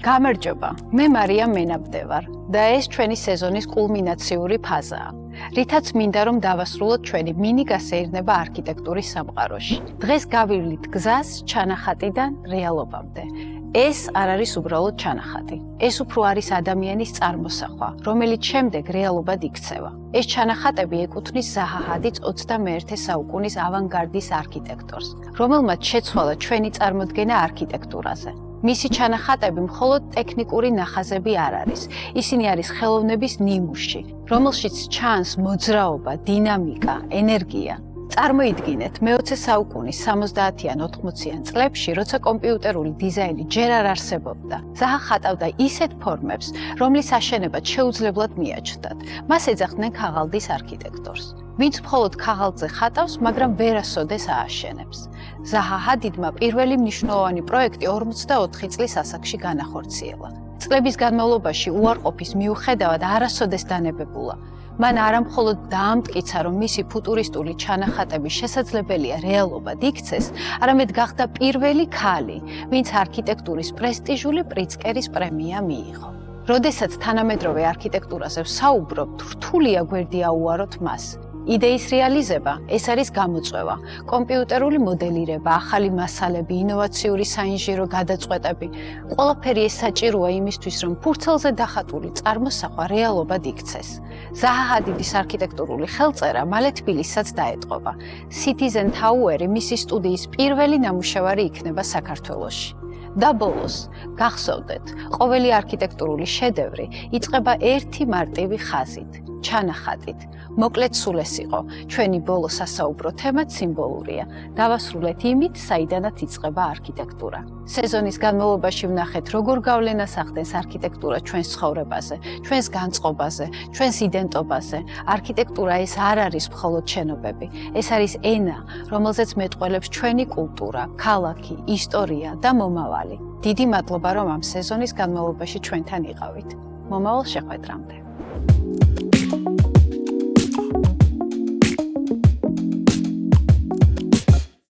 გამარჯობა, მე მარია მენაბდე ვარ და ეს ჩვენი სეზონის კულმინაციური ფაზაა. რითაც მინდა რომ დავასრულოთ ჩვენი მინი გასეირნება არქიტექტურის სამყაროში. დღეს გავივლით გზას ჩანახატიდან რეალობამდე. ეს არ არის უბრალოდ ჩანახატი. ეს უფრო არის ადამიანის წარმოსახვა, რომელიც შემდეგ რეალობად იქცევა. ეს ჩანახატები ეკუთვნის ზაჰა ჰადიდს 21 საუკუნის ავანგარდის არქიტექტორს, რომელმაც შეცვალა ჩვენი წარმოდგენა არქიტექტურაზე. მისი ჩანახატები მხოლოდ ტექნიკური ნახაზები არ არის. ისინი არის ხელოვნების ნიმუში, რომელშიც ჩანს მოძრაობა, დინამიკა, ენერგია. წარმოიდგინეთ, მე-20 საუკუნის 70-იან 80-იან წლებში, როცა კომპიუტერული დიზაინი ჯერ არ არსებობდა, ზაჰა ხატავდა ისეთ ფორმებს, რომლის აშენებაც შეუძლებლად მიაჩნდათ. მას ეძახდნენ ქაღალდის არქიტექტორს. ვინც მხოლოდ ქაღალდზე ხატავს, მაგრამ ვერასოდეს ააშენებს. ზაჰა ჰადიდმა პირველი მნიშვნელოვანი პროექტი 44 წლის ასაკში განახორციელა. წლების განმავლობაში უარყოფის მიუხედავად არასოდეს დანებებულა. მან არამხოლოდ დაამტკიცა, რომ მისი ფუტურისტული ჩანახატები შესაძლებელია რეალობად იქცეს, არამედ გახდა პირველი ქალი, ვინც არქიტექტურის პრესტიჟული პრიცკერის პრემია მიიღო. როდესაც თანამედროვე არქიტექტურაზე ვსაუბრობთ, რთულია გვერდი აუაროთ მას. იდეის რეალიზება, ეს არის გამოწვევა, კომპიუტერული მოდელირება, ახალი მასალები, ინოვაციური საინჟინრო გადაწყვეტები. ყველაფერი ეს საჭიროა იმისთვის, რომ ფურცელზე დახატული წარმოსახვა რეალობად იქცეს. ზაჰა ჰადიდის არქიტექტურული ხელწერა მალე თბილისსაც დაეტყობა. Citizen Tower-ი მისი სტუდიის პირველი ნამუშევარი იქნება საქართველოში. და ბოლოს, გახსოვდეთ, ყოველი არქიტექტურული შედევრი იწყება ერთი მარტივი ხაზით, ჩანახატით. მოკლედ სულ ეს იყო, ჩვენი ბოლო სასაუბრო თემაც სიმბოლურია. დავასრულეთ იმით, საიდანაც იწყება არქიტექტურა. სეზონის განმავლობაში ვნახეთ, როგორ გავლენას ახდენს არქიტექტურა ჩვენს ცხოვრებაზე, ჩვენს განწყობაზე, ჩვენს იდენტობაზე. არქიტექტურა ეს არ არის მხოლოდ შენობები, ეს არის ენა, რომელზეც მეტყველებს ჩვენი კულტურა, ქალაქი, ისტორია და მომავალი. დიდი მადლობა, რომ ამ სეზონის განმავლობაში ჩვენთან იყავით. მომავალ შეხვედრამდე.